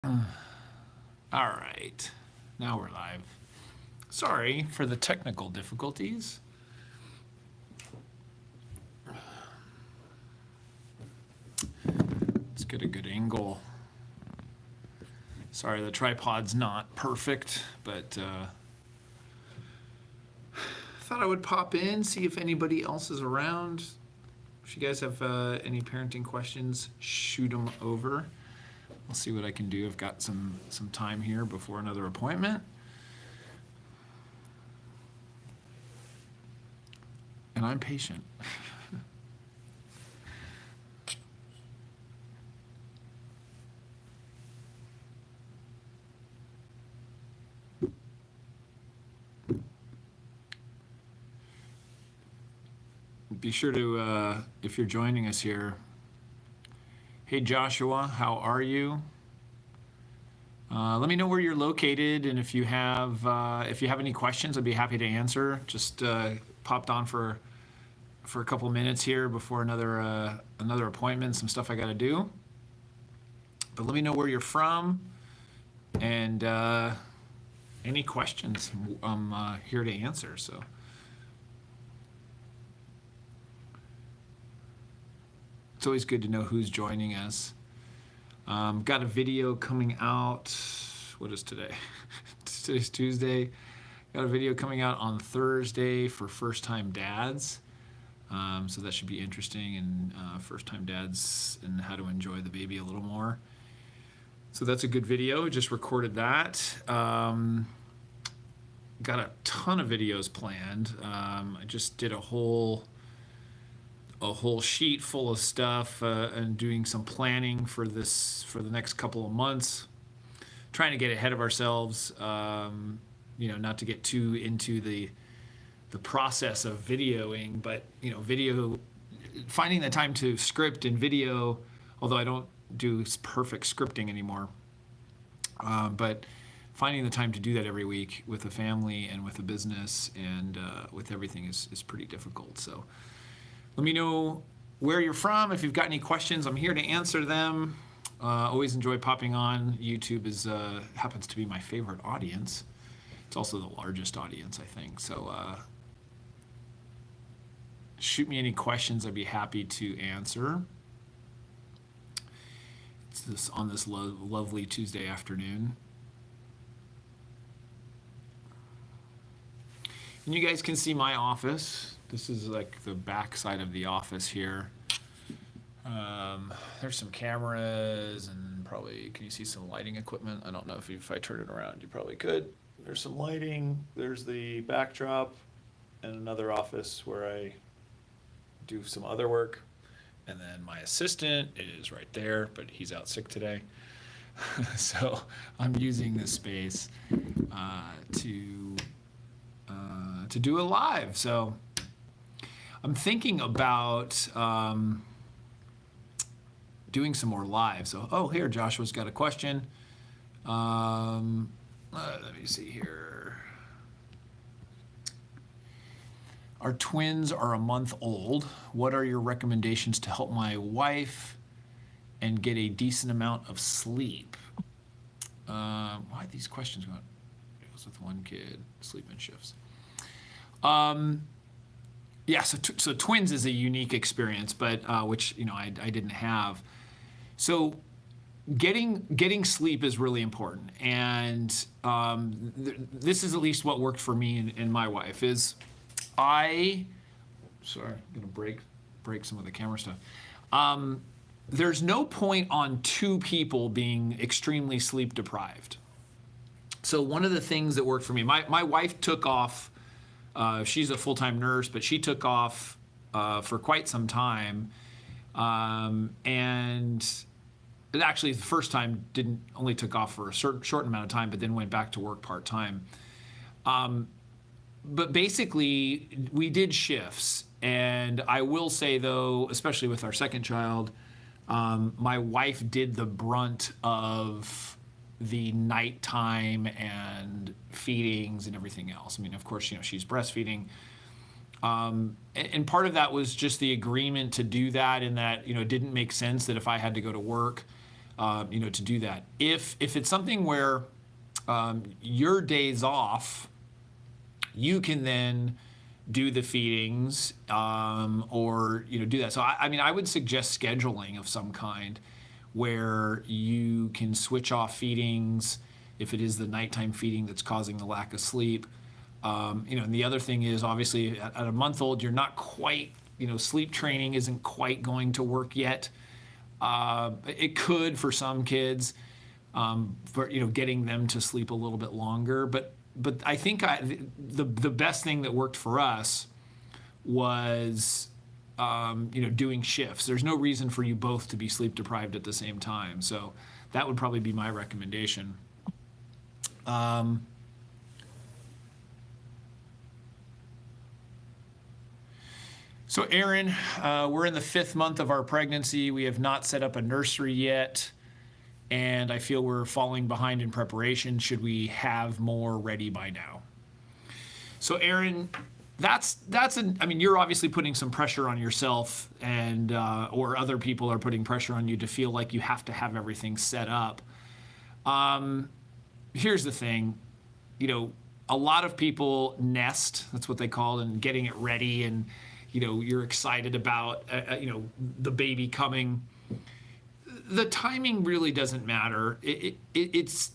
All right, now we're live. Sorry for the technical difficulties. Let's get a good angle. Sorry, the tripod's not perfect, but thought I would pop in, see if anybody else is around. If you guys have any parenting questions, shoot them over. I'll see what I can do. I've got some time here before another appointment. And I'm patient. Be sure to, if you're joining us here, hey Joshua, how are you? Let me know where you're located, and if you have any questions, I'd be happy to answer. Just popped on for a couple minutes here before another appointment, some stuff I got to do. But let me know where you're from, and any questions I'm here to answer. So. It's always good to know who's joining us. Got a video coming out. What is today? Today's Tuesday. Got a video coming out on Thursday for first-time dads. So that should be interesting, and first-time dads and how to enjoy the baby a little more. So that's a good video. Just recorded that. Got a ton of videos planned. I just did a whole sheet full of stuff and doing some planning for the next couple of months, trying to get ahead of ourselves, not to get too into the process of videoing, but finding the time to script and video, although I don't do perfect scripting anymore, but finding the time to do that every week with a family and with a business and with everything is pretty difficult. So let me know where you're from. If you've got any questions, I'm here to answer them. Always enjoy popping on. YouTube happens to be my favorite audience. It's also the largest audience, I think. So shoot me any questions. I'd be happy to answer. It's on this lovely Tuesday afternoon. And you guys can see my office. This is like the back side of the office here. There's some cameras and probably, can you see some lighting equipment? I don't know if I turn it around, you probably could. There's some lighting, there's the backdrop, and another office where I do some other work. And then my assistant is right there, but he's out sick today. So I'm using this space to do a live. So I'm thinking about doing some more live. So, here, Joshua's got a question. Let me see here. Our twins are a month old. What are your recommendations to help my wife and get a decent amount of sleep? Why are these questions going? It was with one kid, sleep-in shifts. Yeah, so twins is a unique experience, but which I didn't have. So getting sleep is really important, and this is at least what worked for me and my wife. Sorry, I'm gonna break some of the camera stuff. There's no point on two people being extremely sleep deprived. So one of the things that worked for me, my wife took off. She's a full-time nurse, but she took off for quite some time, and actually the first time only took off for a short amount of time, but then went back to work part-time. But basically, we did shifts, and I will say though, especially with our second child, my wife did the brunt of the nighttime and feedings and everything else. I mean, of course, she's breastfeeding. And part of that was just the agreement to do that, in that, it didn't make sense that if I had to go to work, to do that. If it's something where your days off, you can then do the feedings or do that. So I would suggest scheduling of some kind where you can switch off feedings if it is the nighttime feeding that's causing the lack of sleep. And the other thing is, obviously at a month old, you're not quite, sleep training isn't quite going to work yet. It could for some kids, for getting them to sleep a little bit longer. But I think the best thing that worked for us was doing shifts. There's no reason for you both to be sleep deprived at the same time. So that would probably be my recommendation. So Aaron, we're in the 5th month of our pregnancy. We have not set up a nursery yet, and I feel we're falling behind in preparation. Should we have more ready by now? So Aaron, you're obviously putting some pressure on yourself, and or other people are putting pressure on you to feel like you have to have everything set up. Here's the thing, a lot of people nest, that's what they call it, and getting it ready, and you're excited about the baby coming. The timing really doesn't matter. It's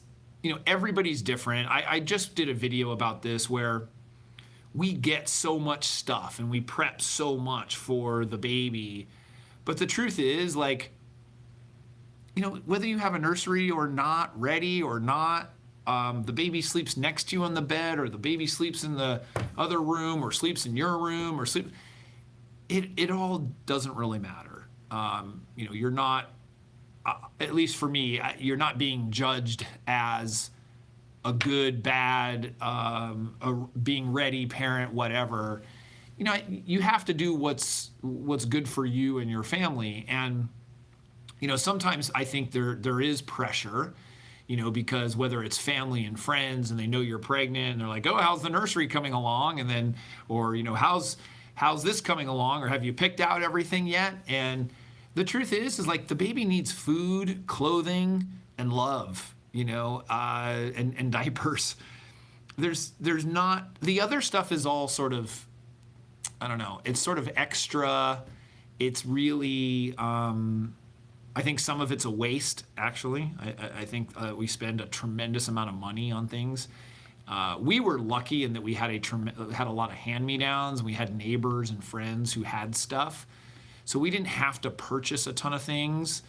everybody's different. I just did a video about this where we get so much stuff and we prep so much for the baby, but the truth is, whether you have a nursery or not, ready or not, the baby sleeps next to you on the bed, or the baby sleeps in the other room, or sleeps in your room, or it all doesn't really matter. You're not, at least for me, you're not being judged as a good, bad, being ready parent, whatever. You have to do what's good for you and your family. And sometimes I think there is pressure, because whether it's family and friends and they know you're pregnant and they're like, oh, how's the nursery coming along? And then, or, how's this coming along? Or have you picked out everything yet? And the truth is the baby needs food, clothing, and love, and diapers. There's not, the other stuff is all sort of, I don't know, it's sort of extra. It's really, I think some of it's a waste, actually. I think we spend a tremendous amount of money on things. We were lucky in that we had a lot of hand-me-downs. We had neighbors and friends who had stuff. So we didn't have to purchase a ton of things,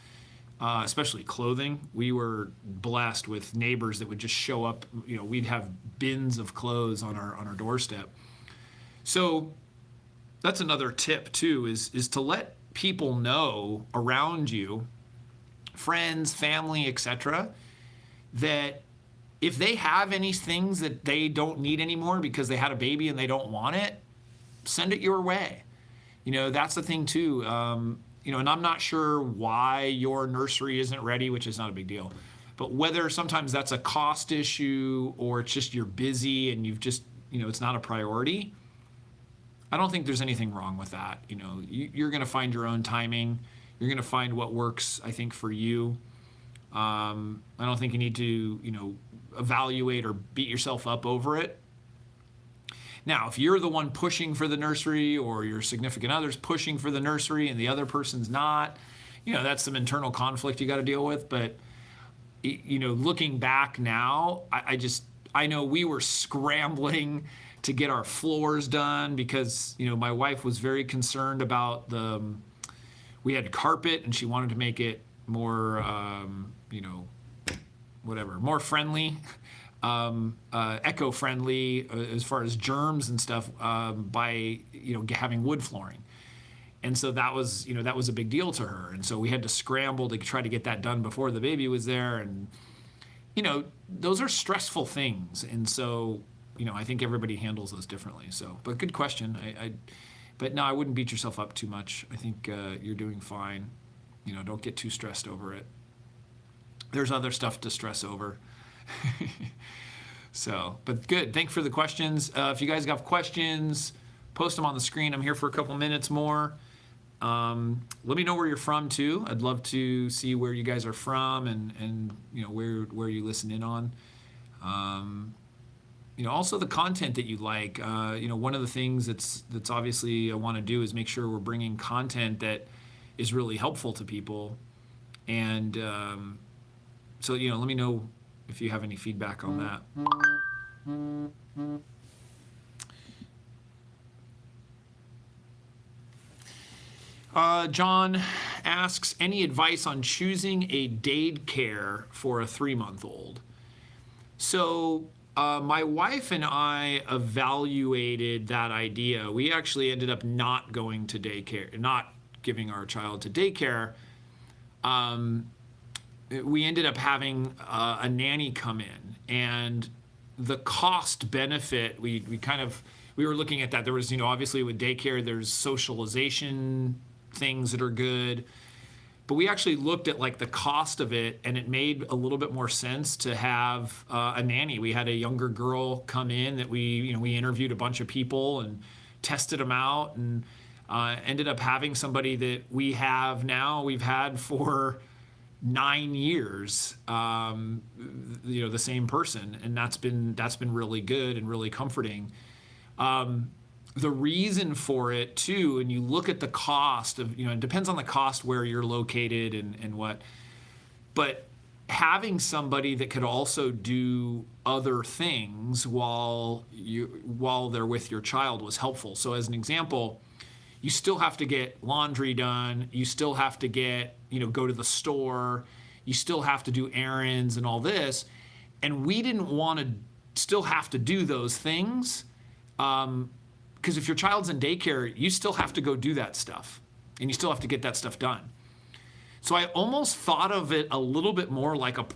especially clothing. We were blessed with neighbors that would just show up. We'd have bins of clothes on our doorstep. So that's another tip too, is to let people know around you, friends, family, etc., that if they have any things that they don't need anymore because they had a baby and they don't want it, send it your way. That's the thing too. And I'm not sure why your nursery isn't ready, which is not a big deal, but whether sometimes that's a cost issue or it's just you're busy and you've just, it's not a priority. I don't think there's anything wrong with that. You're going to find your own timing. You're going to find what works, I think, for you. I don't think you need to, evaluate or beat yourself up over it. Now, if you're the one pushing for the nursery, or your significant other's pushing for the nursery and the other person's not, that's some internal conflict you got to deal with. But, looking back now, I know we were scrambling to get our floors done because, my wife was very concerned about we had carpet and she wanted to make it more, more friendly, eco-friendly as far as germs and stuff, by, having wood flooring. And so that was a big deal to her. And so we had to scramble to try to get that done before the baby was there. And, those are stressful things. And so, I think everybody handles those differently. So, but good question. But no, I wouldn't beat yourself up too much. I think you're doing fine. Don't get too stressed over it. There's other stuff to stress over. So, but good. Thanks for the questions. If you guys have questions, post them on the screen. I'm here for a couple minutes more. Let me know where you're from too. I'd love to see where you guys are from and where you listen in on. Also the content that you like. One of the things that's obviously I want to do is make sure we're bringing content that is really helpful to people. And so let me know if you have any feedback on that. John asks, any advice on choosing a daycare for a 3-month-old? So my wife and I evaluated that idea. We actually ended up not going to daycare, not giving our child to daycare. We ended up having a nanny come in, and the cost benefit, we were looking at that. There was, obviously with daycare, there's socialization things that are good, but we actually looked at like the cost of it, and it made a little bit more sense to have a nanny. We had a younger girl come in that we interviewed a bunch of people and tested them out, and ended up having somebody that we've had for 9 years, the same person, and that's been really good and really comforting. The reason for it too, and you look at the cost of, it depends on the cost where you're located and what, but having somebody that could also do other things while they're with your child was helpful. So as an example, you still have to get laundry done, you still have to go to the store, you still have to do errands and all this, and we didn't want to still have to do those things. Because if your child's in daycare, you still have to go do that stuff, and you still have to get that stuff done. So I almost thought of it a little bit more like a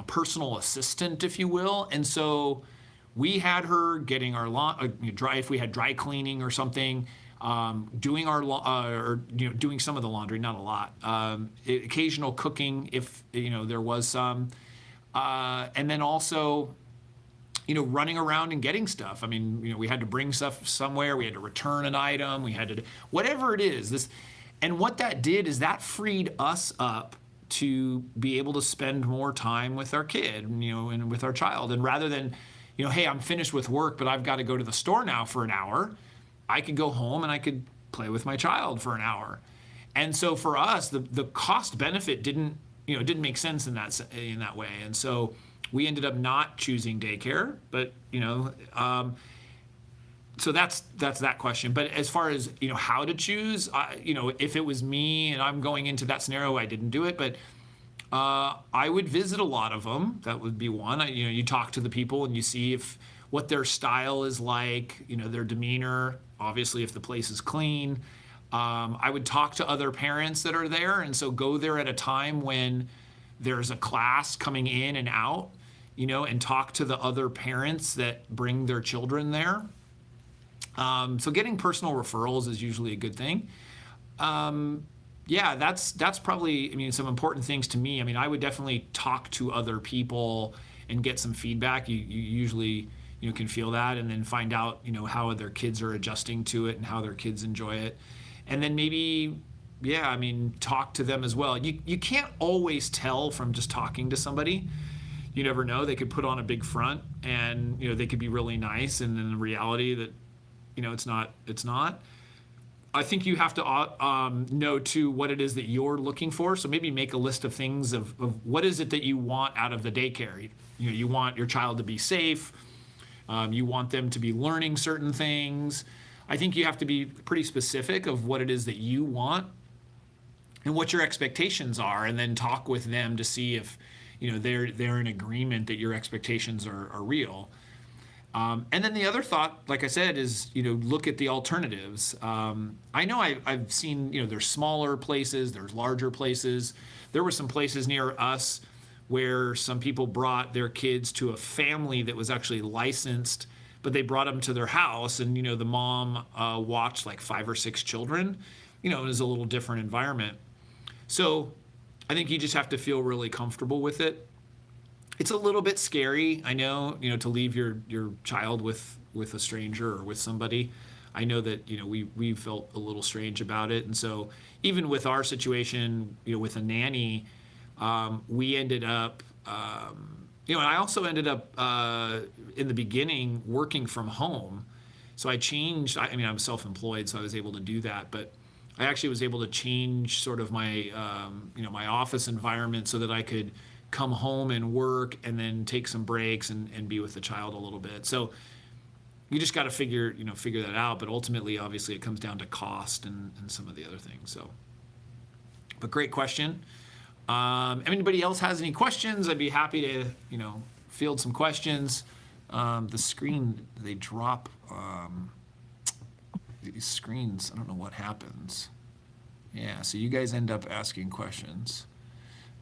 personal assistant, if you will. And so we had her getting our if we had dry cleaning or something, doing doing some of the laundry, not a lot, occasional cooking if there was some, and then also running around and getting stuff. I mean, we had to bring stuff somewhere, we had to return an item, we had to, whatever it is, and what that did is that freed us up to be able to spend more time with our kid, and with our child. And rather than, hey, I'm finished with work, but I've got to go to the store now for an hour, I could go home and I could play with my child for an hour. And so for us, the cost benefit didn't make sense in that way. And so we ended up not choosing daycare, but so that's that question. But as far as how to choose, if it was me and I'm going into that scenario, I didn't do it, but I would visit a lot of them. That would be one. You talk to the people and you see what their style is like, their demeanor. Obviously, if the place is clean. I would talk to other parents that are there, and so go there at a time when there's a class coming in and out, and talk to the other parents that bring their children there. So getting personal referrals is usually a good thing. That's probably, some important things to me. I would definitely talk to other people and get some feedback. You usually, can feel that, and then find out, how their kids are adjusting to it and how their kids enjoy it. And then maybe, talk to them as well. You can't always tell from just talking to somebody. You never know. They could put on a big front, and they could be really nice, and then the reality that it's not. I think you have to know too what it is that you're looking for. So maybe make a list of things of what is it that you want out of the daycare. You want your child to be safe. You want them to be learning certain things. I think you have to be pretty specific of what it is that you want and what your expectations are, and then talk with them to see if they're in agreement that your expectations are real. And then the other thought, like I said, is look at the alternatives. I know I've seen there's smaller places, there's larger places. There were some places near us where some people brought their kids to a family that was actually licensed, but they brought them to their house, and the mom watched like 5 or 6 children. It was a little different environment. So I think you just have to feel really comfortable with it. It's a little bit scary, I know, to leave your child with a stranger or with somebody. I know that, we felt a little strange about it. And so even with our situation, with a nanny, we ended up, and I also ended up in the beginning working from home. So I changed, I'm self-employed, so I was able to do that, but I actually was able to change sort of my, my office environment so that I could come home and work and then take some breaks and be with the child a little bit. So you just got to figure that out. But ultimately, obviously, it comes down to cost and some of the other things. So, but great question. If anybody else has any questions, I'd be happy to, field some questions. The screen, they drop, these screens, I don't know what happens. Yeah, so you guys end up asking questions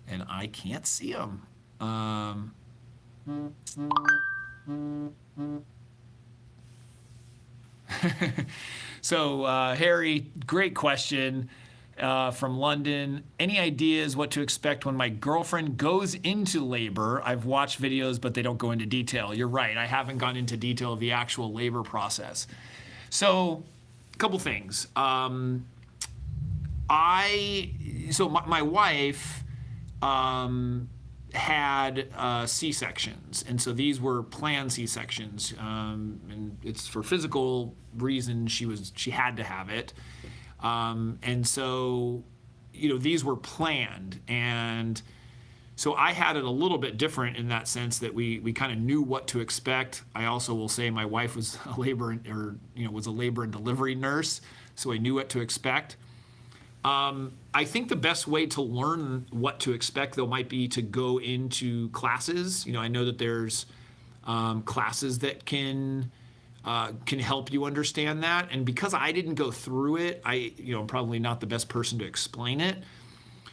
and I can't see them. So Harry, great question from London. Any ideas what to expect when my girlfriend goes into labor? I've watched videos, but they don't go into detail. You're right, I haven't gone into detail of the actual labor process. So a couple things. My wife had C-sections, and so these were planned C-sections, and it's for physical reasons she had to have it, and so these were planned, and so I had it a little bit different in that sense that we kind of knew what to expect. I also will say my wife was a labor and delivery nurse, so I knew what to expect. I think the best way to learn what to expect, though, might be to go into classes. I know that there's classes that can help you understand that. And because I didn't go through it, I'm probably not the best person to explain it.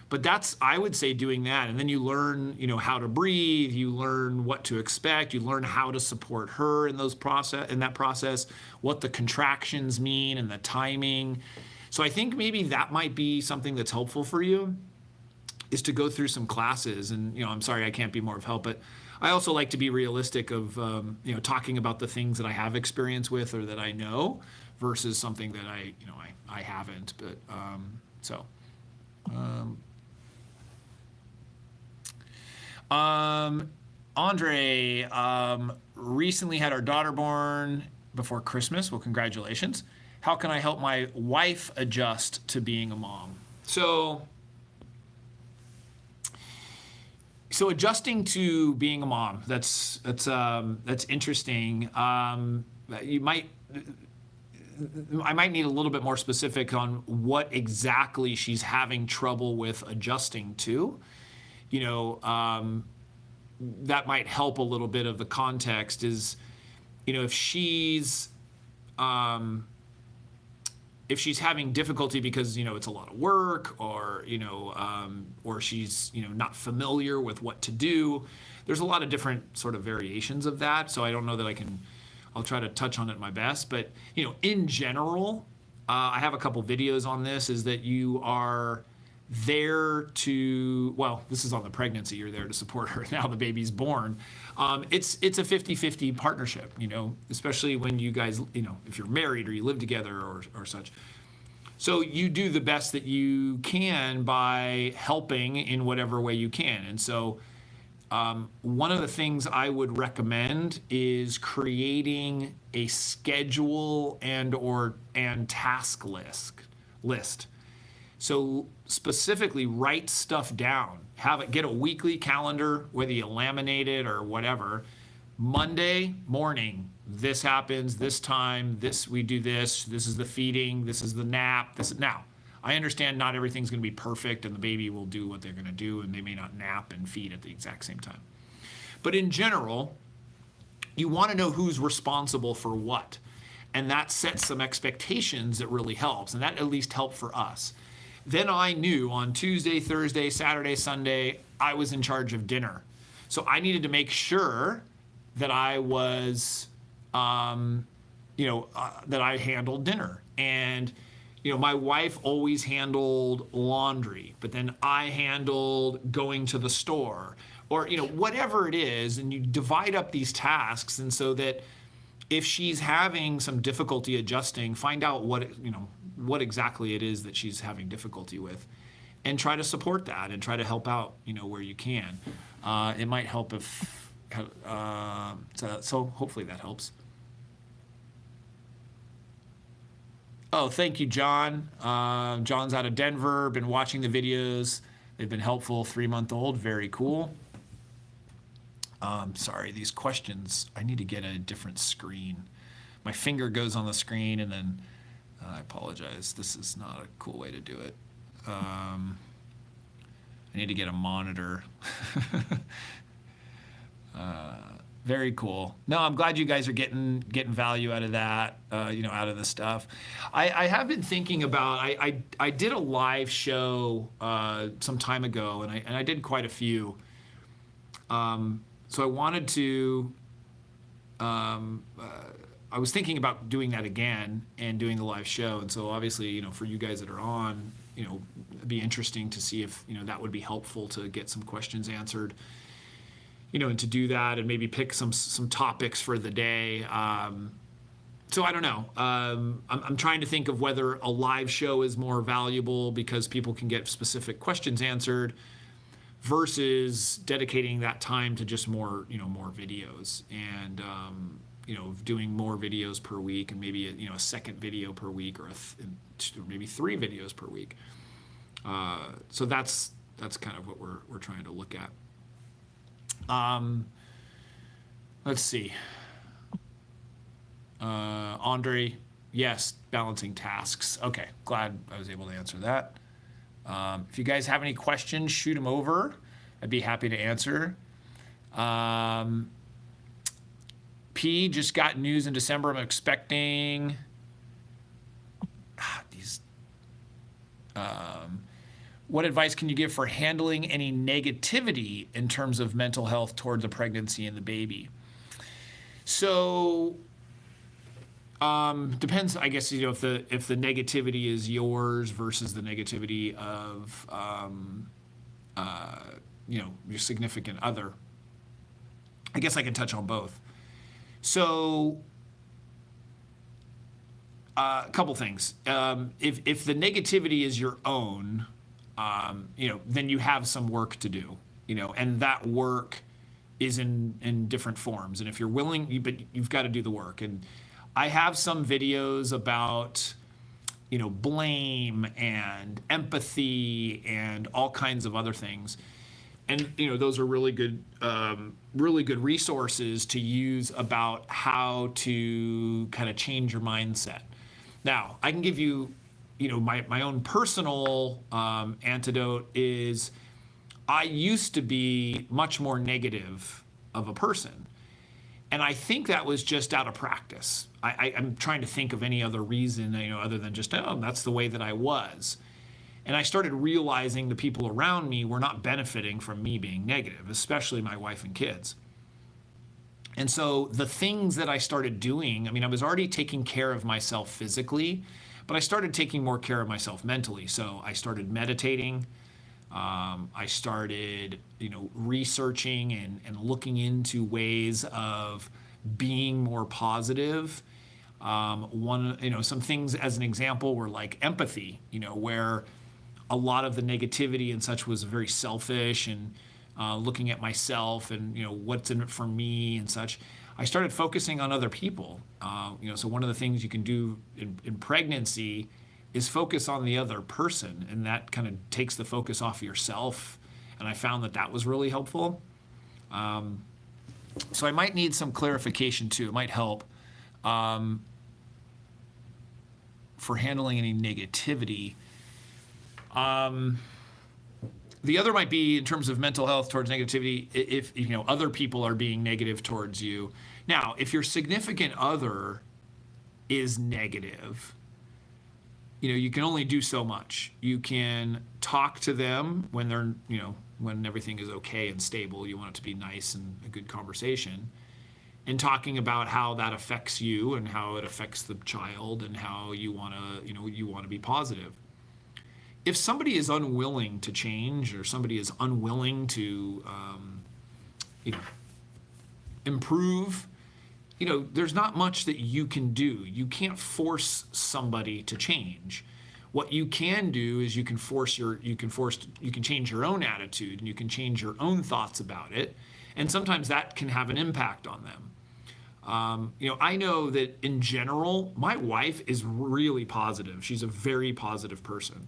But I would say doing that. And then you learn, how to breathe, you learn what to expect, you learn how to support her in that process, what the contractions mean and the timing. So I think maybe that might be something that's helpful for you, is to go through some classes. And, I'm sorry I can't be more of help, but I also like to be realistic of, talking about the things that I have experience with or that I know versus something that I haven't. But Andre, recently had our daughter born before Christmas. Well, congratulations. How can I help my wife adjust to being a mom? So adjusting to being a mom, that's interesting. I might need a little bit more specific on what exactly she's having trouble with adjusting to. That might help a little bit of the context is, if she's having difficulty because, it's a lot of work or she's, not familiar with what to do, there's a lot of different sort of variations of that. So I don't know that I'll try to touch on it my best, but, in general, I have a couple videos on this, is that you are there to, this is on the pregnancy, you're there to support her. Now the baby's born. It's a 50-50 partnership, especially when you guys, if you're married or you live together or such. So you do the best that you can by helping in whatever way you can. And so one of the things I would recommend is creating a schedule and task list. So specifically write stuff down. Get a weekly calendar, whether you laminate it or whatever. Monday morning, this happens, this time, we do this is the feeding, this is the nap. Now, I understand not everything's going to be perfect and the baby will do what they're going to do and they may not nap and feed at the exact same time. But in general, you want to know who's responsible for what. And that sets some expectations that really helps. And that at least helped for us. Then I knew on Tuesday, Thursday, Saturday, Sunday, I was in charge of dinner. So I needed to make sure that I was, that I handled dinner. And, my wife always handled laundry, but then I handled going to the store or, whatever it is. And you divide up these tasks. And so that if she's having some difficulty adjusting, find out what exactly it is that she's having difficulty with, and try to support that and try to help out, where you can. It might help if, so hopefully that helps. Oh, thank you, John. John's out of Denver, been watching the videos. They've been helpful. 3-month-old, very cool. Sorry, these questions, I need to get a different screen. My finger goes on the screen and then, I apologize. This is not a cool way to do it. I need to get a monitor. Very cool. No, I'm glad you guys are getting value out of that, out of this stuff. I have been thinking about, I did a live show some time ago, and I did quite a few. So I wanted to, I was thinking about doing that again and doing the live show. And so obviously, for you guys that are on, it'd be interesting to see if, that would be helpful to get some questions answered, and to do that and maybe pick some topics for the day. So I don't know. I'm trying to think of whether a live show is more valuable because people can get specific questions answered versus dedicating that time to just more videos and, doing more videos per week and maybe a second video per week or maybe 3 videos per week. So that's kind of what we're trying to look at. Let's see. Andre, yes, balancing tasks. Okay, glad I was able to answer that. If you guys have any questions, shoot them over. I'd be happy to answer. P just got news in December. I'm expecting these. What advice can you give for handling any negativity in terms of mental health toward the pregnancy and the baby? So depends, I guess, if the negativity is yours versus the negativity of your significant other. I guess I can touch on both. So a couple things. If the negativity is your own, then you have some work to do, and that work is in different forms. And if you're willing, but you've got to do the work. And I have some videos about, blame and empathy and all kinds of other things. And, those are really good resources to use about how to kind of change your mindset. Now, I can give you, my own personal antidote is I used to be much more negative of a person. And I think that was just out of practice. I'm trying to think of any other reason, other than just, that's the way that I was. And I started realizing the people around me were not benefiting from me being negative, especially my wife and kids. And so the things that I started doing, I was already taking care of myself physically, but I started taking more care of myself mentally. So I started meditating. I started, researching and looking into ways of being more positive. Some things as an example were like empathy, where a lot of the negativity and such was very selfish and looking at myself and, what's in it for me and such. I started focusing on other people. So one of the things you can do in pregnancy is focus on the other person, and that kind of takes the focus off yourself. And I found that was really helpful. So I might need some clarification too. It might help for handling any negativity. The other might be in terms of mental health towards negativity, if other people are being negative towards you. Now, if your significant other is negative, you can only do so much. You can talk to them when they're, when everything is okay and stable. You want it to be nice and a good conversation. And talking about how that affects you and how it affects the child and how you want to be positive. If somebody is unwilling to change or somebody is unwilling to, improve, there's not much that you can do. You can't force somebody to change. What you can do is you can change your own attitude, and you can change your own thoughts about it. And sometimes that can have an impact on them. I know that in general, my wife is really positive. She's a very positive person.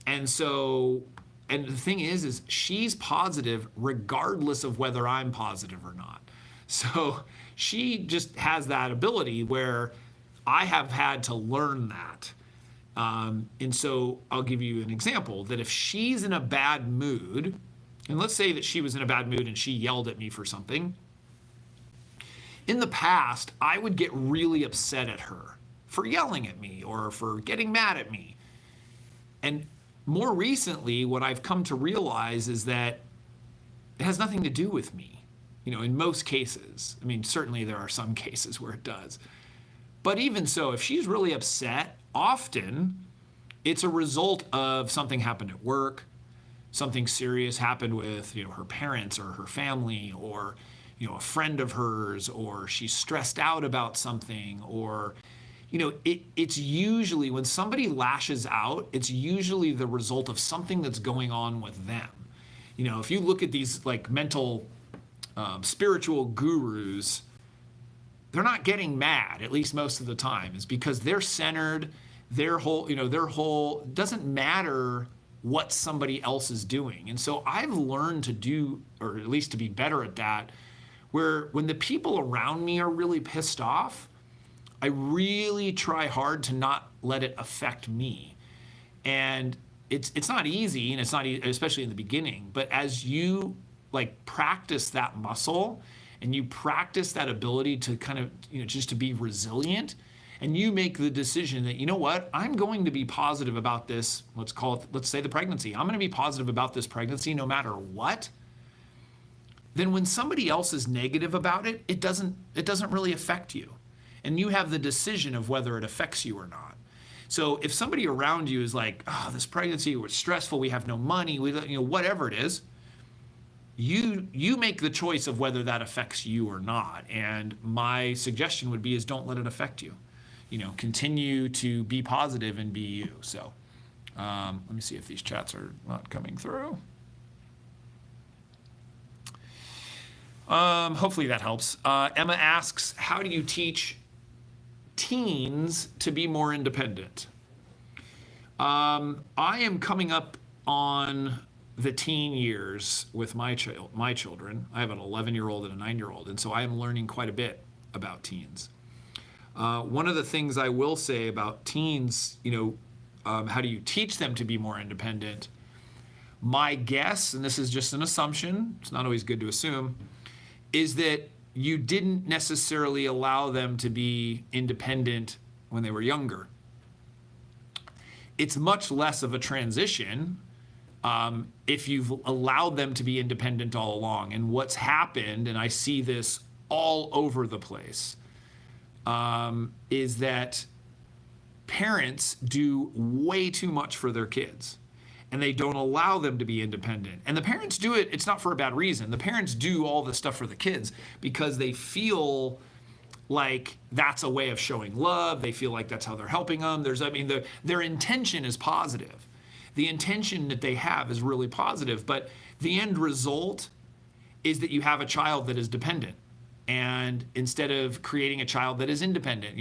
And the thing is she's positive regardless of whether I'm positive or not. So she just has that ability where I have had to learn that. And so I'll give you an example that if she's in a bad mood, and let's say that she was in a bad mood and she yelled at me for something, in the past, I would get really upset at her for yelling at me or for getting mad at me. And more recently, what I've come to realize is that it has nothing to do with me. In most cases. I mean, certainly there are some cases where it does. But even so, if she's really upset, often it's a result of something happened at work, something serious happened with, her parents or her family, or a friend of hers, or she's stressed out about something, or it's usually when somebody lashes out, it's usually the result of something that's going on with them. If you look at these like mental spiritual gurus, they're not getting mad, at least most of the time. It's because they're centered. Their whole doesn't matter what somebody else is doing. And so I've learned to do, or at least to be better at that, where when the people around me are really pissed off, I really try hard to not let it affect me. And it's not easy, and it's not especially in the beginning, but as you practice that muscle and you practice that ability to kind of, just to be resilient, and you make the decision that, I'm going to be positive about this, let's say the pregnancy. I'm going to be positive about this pregnancy no matter what. Then when somebody else is negative about it, it doesn't really affect you. And you have the decision of whether it affects you or not. So if somebody around you is like, oh, this pregnancy was stressful, we have no money, whatever it is, you make the choice of whether that affects you or not. And my suggestion would be is don't let it affect you. Continue to be positive and be you. So let me see if these chats are not coming through. Hopefully that helps. Emma asks, how do you teach teens to be more independent? I am coming up on the teen years with my children. I have an 11-year-old and a 9-year-old, and so I am learning quite a bit about teens. One of the things I will say about teens, how do you teach them to be more independent? My guess, and this is just an assumption, it's not always good to assume, is that you didn't necessarily allow them to be independent when they were younger. It's much less of a transition if you've allowed them to be independent all along. And what's happened, and I see this all over the place, is that parents do way too much for their kids. And they don't allow them to be independent. And the parents do it, it's not for a bad reason. The parents do all this stuff for the kids because they feel like that's a way of showing love. They feel like that's how they're helping them. Their intention is positive. The intention that they have is really positive, but the end result is that you have a child that is dependent. And instead of creating a child that is independent,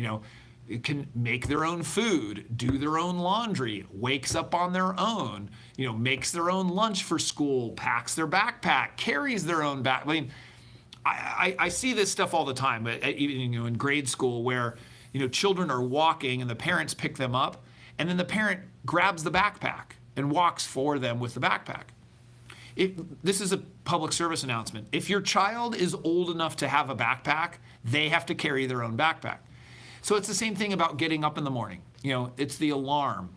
can make their own food, do their own laundry, wakes up on their own, makes their own lunch for school, packs their backpack, carries their own back. I mean, I see this stuff all the time, but even in grade school where children are walking and the parents pick them up, and then the parent grabs the backpack and walks for them with the backpack. This is a public service announcement. If your child is old enough to have a backpack, they have to carry their own backpack. So it's the same thing about getting up in the morning. It's the alarm.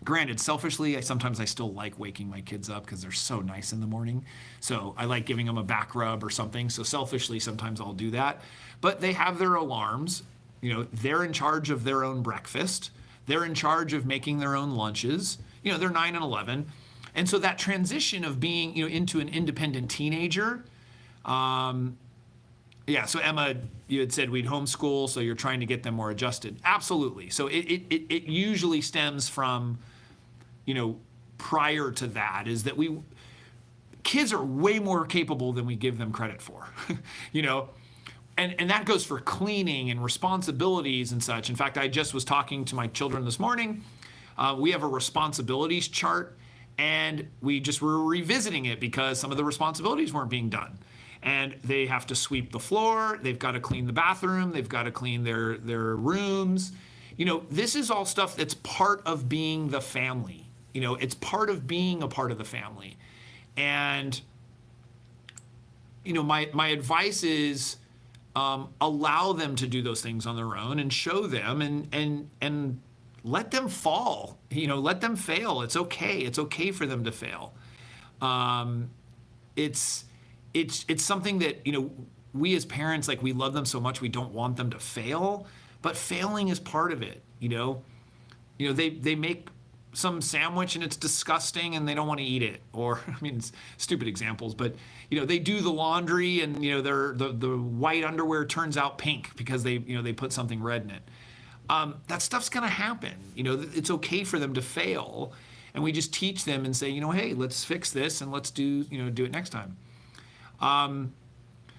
Granted, selfishly, sometimes I still like waking my kids up because they're so nice in the morning. So I like giving them a back rub or something. So selfishly, sometimes I'll do that. But they have their alarms. They're in charge of their own breakfast. They're in charge of making their own lunches. They're 9 and 11. And so that transition of being, into an independent teenager, Yeah, so Emma, you had said we'd homeschool, so you're trying to get them more adjusted. Absolutely. So it usually stems from, prior to that, is that kids are way more capable than we give them credit for, you know? And that goes for cleaning and responsibilities and such. In fact, I just was talking to my children this morning. We have a responsibilities chart, and we just were revisiting it because some of the responsibilities weren't being done. And they have to sweep the floor, they've got to clean the bathroom, they've got to clean their rooms. This is all stuff that's part of being the family. It's part of being a part of the family. And, my advice is allow them to do those things on their own and show them and let them fall, let them fail. It's okay. It's okay for them to fail. It's something that, we as parents, like, we love them so much, we don't want them to fail, but failing is part of it. They make some sandwich and it's disgusting and they don't want to eat it, or, it's stupid examples, but, they do the laundry and, the white underwear turns out pink because they put something red in it. That stuff's going to happen. It's okay for them to fail. And we just teach them and say, hey, let's fix this and let's do it next time.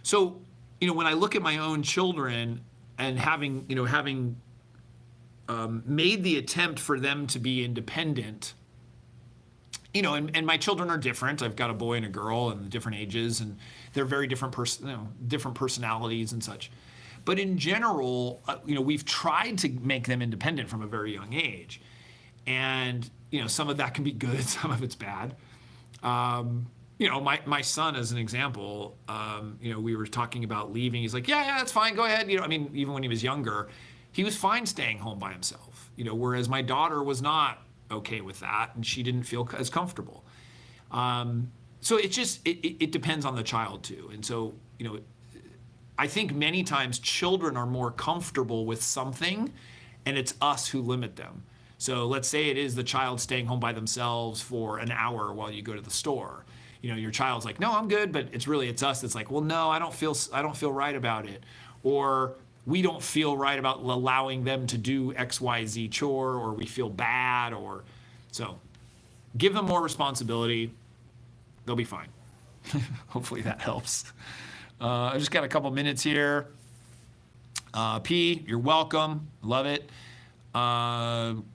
So, when I look at my own children and having made the attempt for them to be independent, and my children are different. I've got a boy and a girl and different ages, and they're very different different personalities and such. But in general, we've tried to make them independent from a very young age. And, some of that can be good, some of it's bad. My son, as an example, we were talking about leaving. He's like, yeah, that's fine. Go ahead. Even when he was younger, he was fine staying home by himself, whereas my daughter was not okay with that, and she didn't feel as comfortable. So it depends on the child too. And so, I think many times children are more comfortable with something, and it's us who limit them. So let's say it is the child staying home by themselves for an hour while you go to the store. Your child's like, no, I'm good, but it's us that's like, well, no, I don't feel right about it. Or we don't feel right about allowing them to do XYZ chore, or we feel bad, so give them more responsibility. They'll be fine. Hopefully that helps. I just got a couple minutes here. P, you're welcome. Love it.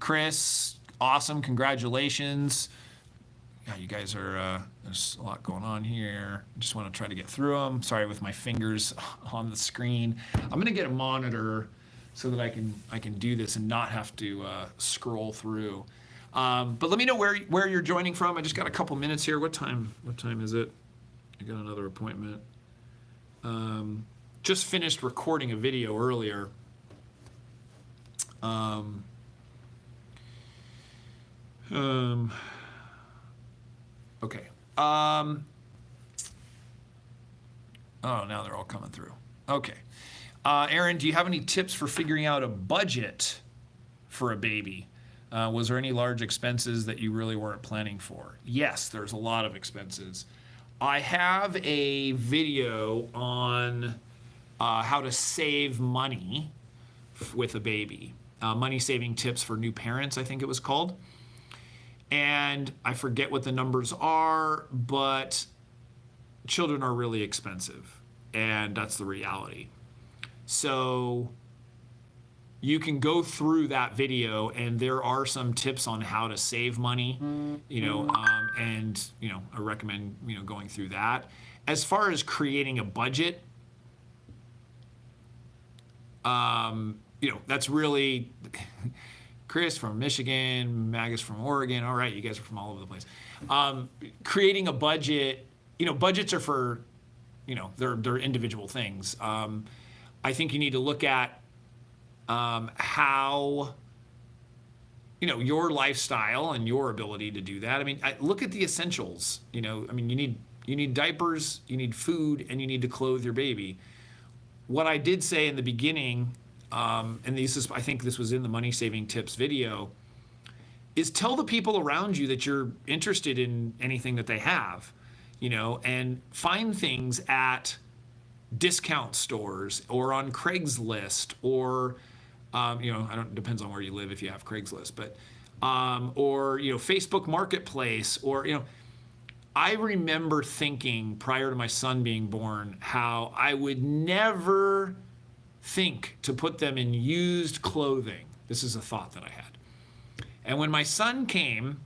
Chris, awesome. Congratulations. Yeah, you guys are, there's a lot going on here. I just want to try to get through them. Sorry, with my fingers on the screen. I'm going to get a monitor so that I can do this and not have to scroll through. But let me know where you're joining from. I just got a couple minutes here. What time is it? I got another appointment. Just finished recording a video earlier. Okay. Oh, now they're all coming through. Okay. Aaron, do you have any tips for figuring out a budget for a baby? Was there any large expenses that you really weren't planning for? Yes, there's a lot of expenses. I have a video on how to save money with a baby. Money saving tips for new parents, I think it was called. And I forget what the numbers are, but children are really expensive, and that's the reality. So you can go through that video, and there are some tips on how to save money, and I recommend, going through that. As far as creating a budget, that's really Chris from Michigan, Magus from Oregon. All right, you guys are from all over the place. Creating a budget, budgets are for, they're individual things. I think you need to look at how, your lifestyle and your ability to do that. Look at the essentials. You need diapers, you need food, and you need to clothe your baby. What I did say in the beginning, and I think this was in the money saving tips video, is tell the people around you that you're interested in anything that they have, and find things at discount stores or on Craigslist or, depends on where you live if you have Craigslist, but, or, Facebook Marketplace or, I remember thinking prior to my son being born how I would never think to put them in used clothing. This is a thought that I had. And when my son came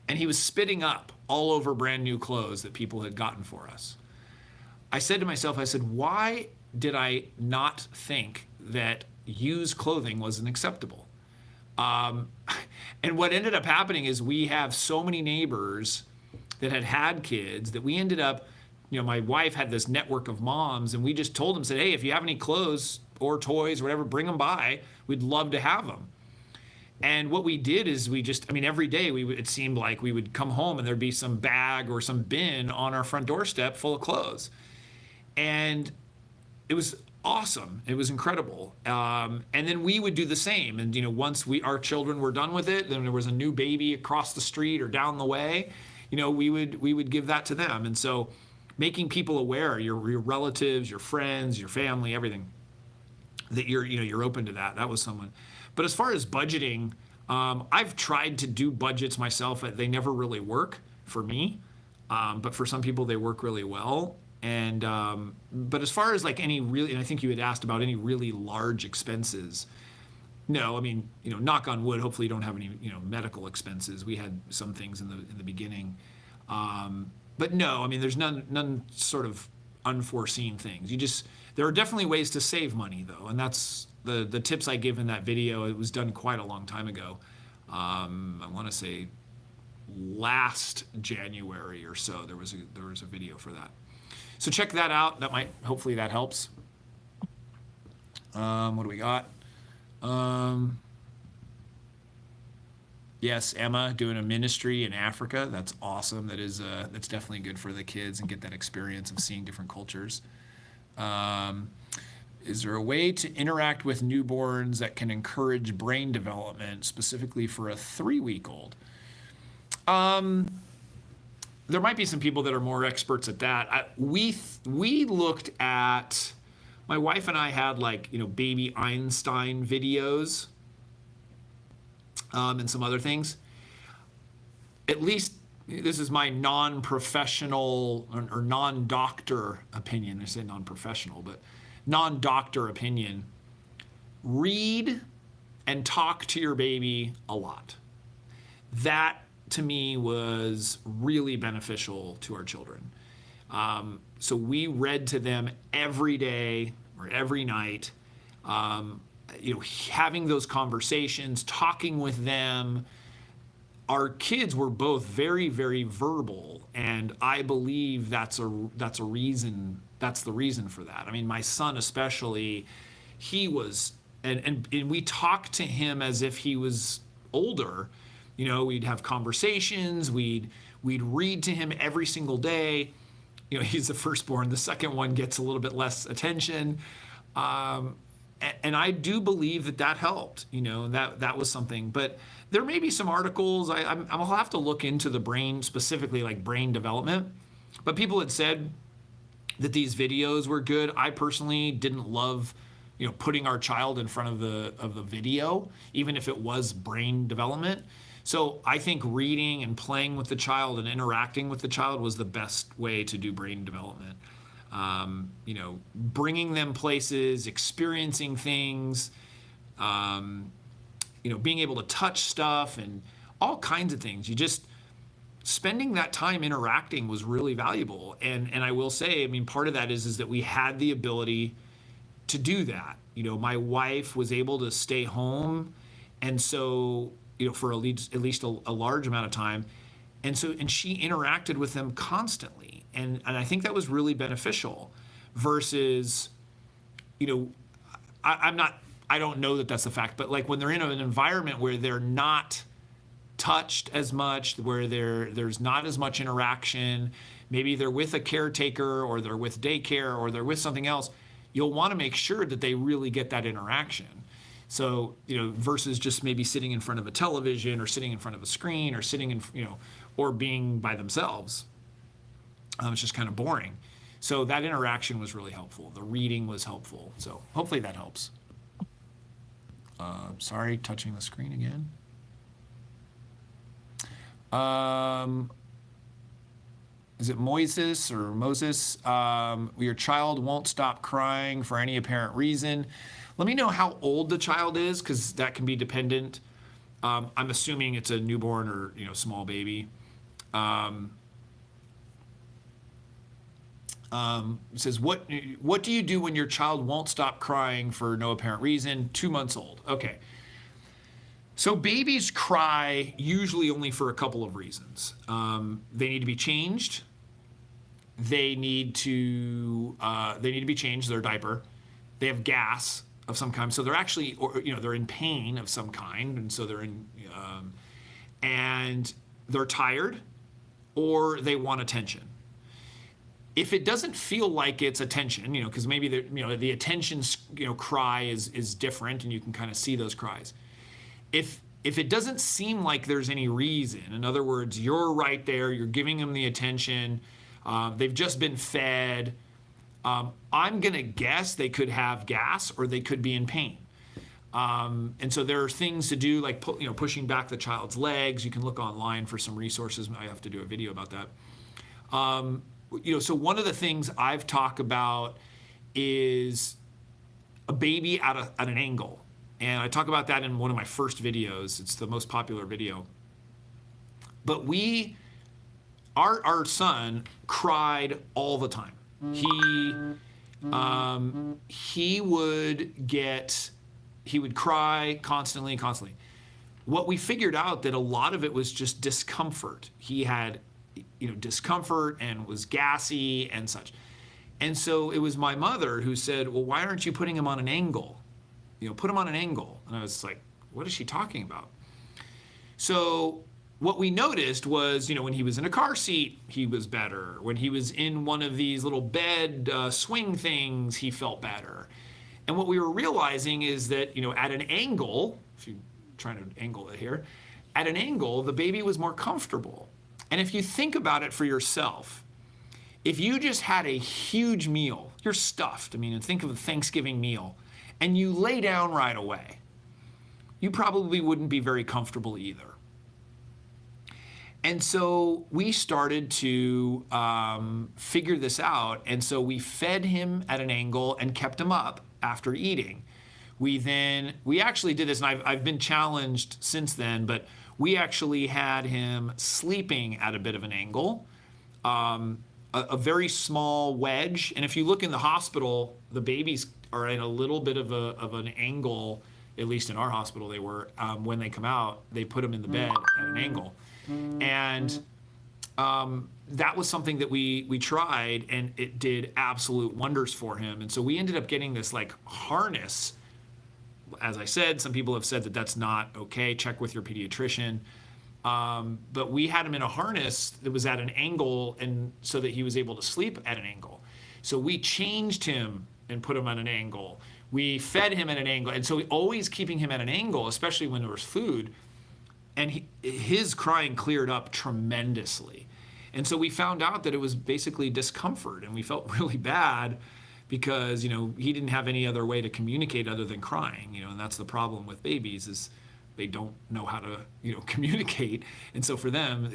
and he was spitting up all over brand new clothes that people had gotten for us, I said to myself, why did I not think that used clothing wasn't acceptable? And what ended up happening is we have so many neighbors that had kids that we ended up, my wife had this network of moms, and we just told them, said, hey, if you have any clothes or toys or whatever, bring them by. We'd love to have them. And what we did is every day it seemed like we would come home and there'd be some bag or some bin on our front doorstep full of clothes. And it was awesome. It was incredible. And then we would do the same. And, once our children were done with it, then there was a new baby across the street or down the way, we would give that to them. And so making people aware, your relatives, your friends, your family, everything, that you're open to that. That was someone. But as far as budgeting, I've tried to do budgets myself. They never really work for me. But for some people, they work really well. And but as far as like any really, and I think you had asked about any really large expenses. No, knock on wood, hopefully you don't have any, medical expenses. We had some things in the beginning. But no, there's none sort of unforeseen things. There are definitely ways to save money though. And that's the tips I give in that video. It was done quite a long time ago. I want to say last January or so, there was a video for that. So check that out. Hopefully that helps. What do we got? Yes, Emma doing a ministry in Africa. That's awesome. That's definitely good for the kids and get that experience of seeing different cultures. Is there a way to interact with newborns that can encourage brain development, specifically for a 3-week-old? There might be some people that are more experts at that. We looked at, my wife and I had baby Einstein videos and some other things. At least this is my non-professional or non-doctor opinion. I say non-professional, but non-doctor opinion. Read and talk to your baby a lot. That to me was really beneficial to our children. So we read to them every day or every night, having those conversations, talking with them. Our kids were both very, very verbal, and I believe that's the reason for that. My son especially, he was, and we talked to him as if he was older. We'd have conversations, we'd read to him every single day. He's the firstborn. The second one gets a little bit less attention. And I do believe that helped, that was something. But there may be some articles, I'll have to look into the brain, specifically like brain development. But people had said that these videos were good. I personally didn't love, putting our child in front of the video, even if it was brain development. So I think reading and playing with the child and interacting with the child was the best way to do brain development. Bringing them places, experiencing things, being able to touch stuff and all kinds of things. Spending that time interacting was really valuable. And I will say, part of that is that we had the ability to do that. My wife was able to stay home. And so, for at least a large amount of time. And she interacted with them constantly. And I think that was really beneficial versus, I don't know that that's the fact, but when they're in an environment where they're not touched as much, where there's not as much interaction, maybe they're with a caretaker or they're with daycare or they're with something else, you'll want to make sure that they really get that interaction. So, versus just maybe sitting in front of a television or sitting in front of a screen or sitting in, or being by themselves. It's just kind of boring. So that interaction was really helpful. The reading was helpful. So hopefully that helps. Sorry, touching the screen again. Is it Moses or Moses? Your child won't stop crying for any apparent reason. Let me know how old the child is, because that can be dependent. I'm assuming it's a newborn or small baby. It says, what do you do when your child won't stop crying for no apparent reason? 2 months old. Okay. So babies cry usually only for a couple of reasons. They need to be changed. They need to be changed, their diaper. They have gas of some kind. So they're actually, they're in pain of some kind. And so they're and they're tired, or they want attention. If it doesn't feel like it's attention, because maybe the attention, cry is different, and you can kind of see those cries. If it doesn't seem like there's any reason, in other words, you're right there, you're giving them the attention, they've just been fed, I'm gonna guess they could have gas or they could be in pain. And so there are things to do, like pushing back the child's legs. You can look online for some resources. I have to do a video about that. So one of the things I've talked about is a baby at an angle. And I talk about that in one of my first videos. It's the most popular video. But our son cried all the time. He would cry constantly. What we figured out that a lot of it was just discomfort. He had discomfort and was gassy and such. And so it was my mother who said, well, why aren't you putting him on an angle? Put him on an angle. And I was like, what is she talking about? So what we noticed was, when he was in a car seat, he was better. When he was in one of these little bed swing things, he felt better. And what we were realizing is that, at an angle, if you're trying to angle it here, at an angle, the baby was more comfortable. And if you think about it for yourself, if you just had a huge meal, you're stuffed, and think of a Thanksgiving meal, and you lay down right away, you probably wouldn't be very comfortable either. And so we started to figure this out, and so we fed him at an angle and kept him up after eating. We actually did this, and I've been challenged since then, but we actually had him sleeping at a bit of an angle, a very small wedge. And if you look in the hospital, the babies are in a little bit of an angle, at least in our hospital they were. When they come out, they put them in the bed at an angle. And that was something that we tried, and it did absolute wonders for him. And so we ended up getting this harness. As I said, some people have said that that's not okay. Check with your pediatrician. But we had him in a harness that was at an angle, and so that he was able to sleep at an angle. So we changed him and put him at an angle. We fed him at an angle. And so always keeping him at an angle, especially when there was food. And his crying cleared up tremendously. And so we found out that it was basically discomfort, and we felt really bad because, he didn't have any other way to communicate other than crying, and that's the problem with babies is they don't know how to, communicate. And so for them,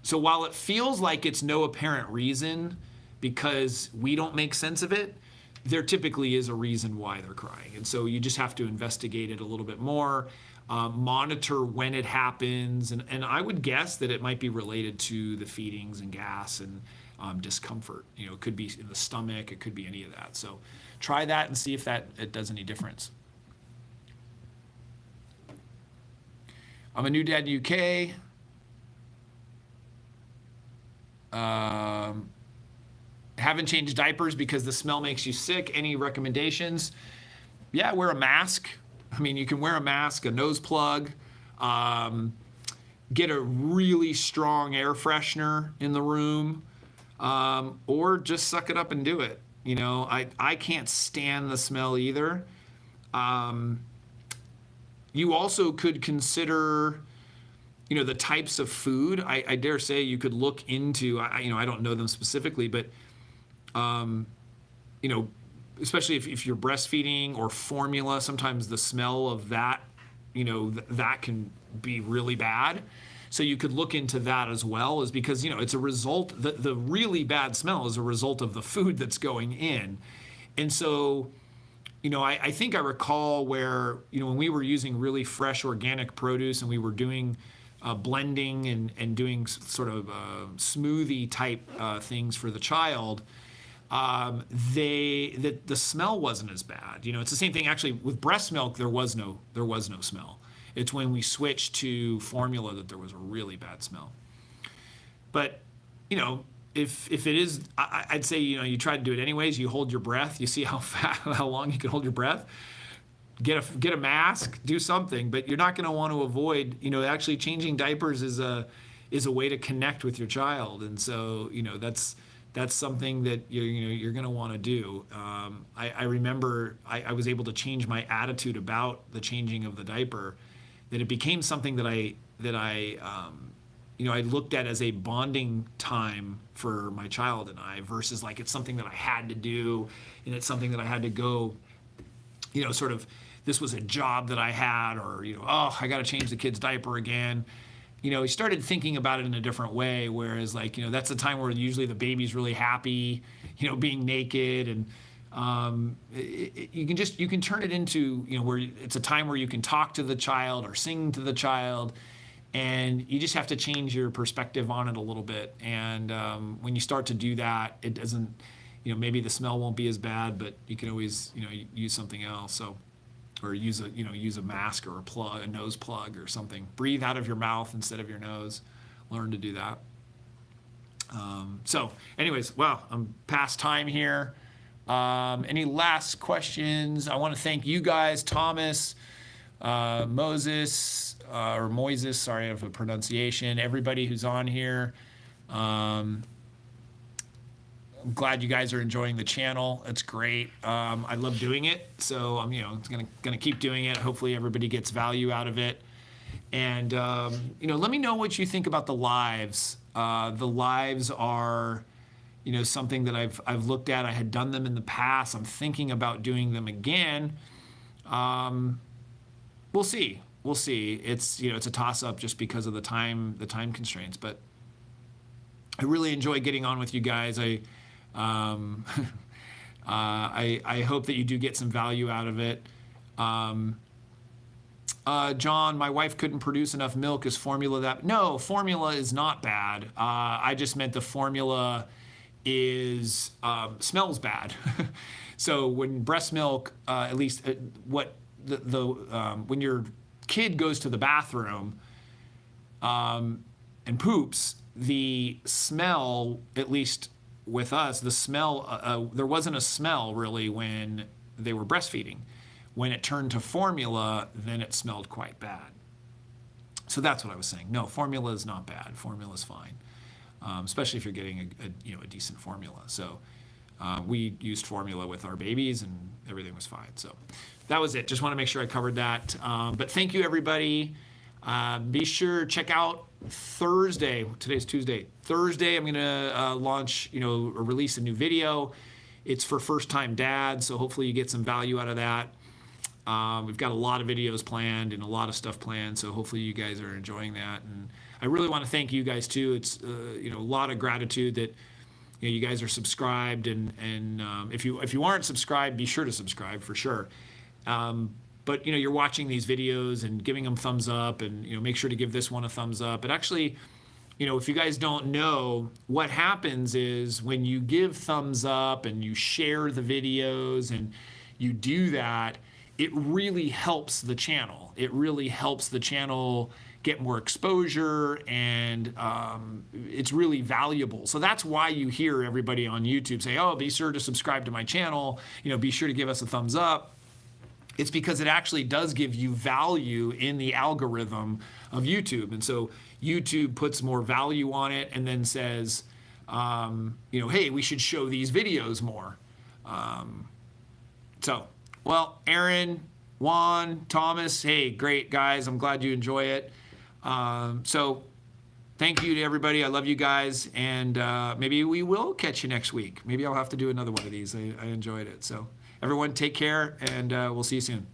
so while it feels like it's no apparent reason because we don't make sense of it, there typically is a reason why they're crying. And so you just have to investigate it a little bit more. Monitor when it happens, and I would guess that it might be related to the feedings and gas and discomfort. It could be in the stomach, it could be any of that. So try that and see if it does any difference. I'm a new dad in UK. Haven't changed diapers because the smell makes you sick. Any recommendations? Yeah, wear a mask. You can wear a mask, a nose plug, get a really strong air freshener in the room, or just suck it up and do it. I can't stand the smell either. You also could consider the types of food, I dare say you could look into, I don't know them specifically, but, you know, especially if you're breastfeeding or formula, sometimes the smell of that, that can be really bad. So you could look into that as well, is because, it's a result, the really bad smell is a result of the food that's going in. And so, I think I recall where, when we were using really fresh organic produce and we were doing blending and doing sort of smoothie type things for the child, the smell wasn't as bad. It's the same thing actually with breast milk. There was no smell. It's when we switched to formula that there was a really bad smell. But if it is, I'd say you try to do it anyways. You hold your breath. You see how long you can hold your breath. Get a mask. Do something. But you're not going to want to avoid. Actually changing diapers is a way to connect with your child, and so that's something that you're going to want to do. I remember I was able to change my attitude about the changing of the diaper, that it became something that I looked at as a bonding time for my child and I, versus like it's something that I had to do, and it's something that I had to go, sort of, this was a job that I had, or oh, I got to change the kid's diaper again. He started thinking about it in a different way, whereas like, that's the time where usually the baby's really happy, being naked, and you can turn it into, where it's a time where you can talk to the child or sing to the child, and you just have to change your perspective on it a little bit. And when you start to do that, it doesn't, maybe the smell won't be as bad, but you can always, use something else. So, or use a mask or a nose plug or something. Breathe out of your mouth instead of your nose. Learn to do that. So anyways, wow, I'm past time here. Any last questions? I want to thank you guys, Thomas, Moses, or Moises, sorry for the pronunciation, everybody who's on here. I'm glad you guys are enjoying the channel. It's great. I love doing it, so I'm it's gonna keep doing it. Hopefully everybody gets value out of it. And let me know what you think about the lives. The lives are something that I've looked at. I had done them in the past. I'm thinking about doing them again. We'll see. It's it's a toss-up just because of the time constraints. But I really enjoy getting on with you guys. I hope that you do get some value out of it. John, my wife couldn't produce enough milk. Is formula that? No, formula is not bad. I just meant the formula is smells bad. So when breast milk, at least when your kid goes to the bathroom and poops, the smell, at least with us, the smell, there wasn't a smell really when they were breastfeeding. When it turned to formula, then it smelled quite bad. So that's what I was saying. No, formula is not bad. Formula is fine, especially if you're getting a decent formula. So we used formula with our babies, and everything was fine. So that was it. Just want to make sure I covered that. But thank you, everybody. Be sure check out Thursday. Today's Tuesday. Thursday, I'm gonna launch, or release a new video. It's for first-time dads, so hopefully you get some value out of that. We've got a lot of videos planned and a lot of stuff planned, so hopefully you guys are enjoying that. And I really want to thank you guys too. It's a lot of gratitude that you guys are subscribed, and if you aren't subscribed, be sure to subscribe for sure. But you're watching these videos and giving them thumbs up, and make sure to give this one a thumbs up. But actually, if you guys don't know, what happens is when you give thumbs up and you share the videos and you do that, it really helps the channel. It really helps the channel get more exposure, and it's really valuable. So that's why you hear everybody on YouTube say, oh, be sure to subscribe to my channel, be sure to give us a thumbs up. It's because it actually does give you value in the algorithm of YouTube. And so YouTube puts more value on it and then says, hey, we should show these videos more. Well, Aaron, Juan, Thomas, hey, great guys. I'm glad you enjoy it. So thank you to everybody. I love you guys, and maybe we will catch you next week. Maybe I'll have to do another one of these. I enjoyed it. So everyone, take care, and we'll see you soon.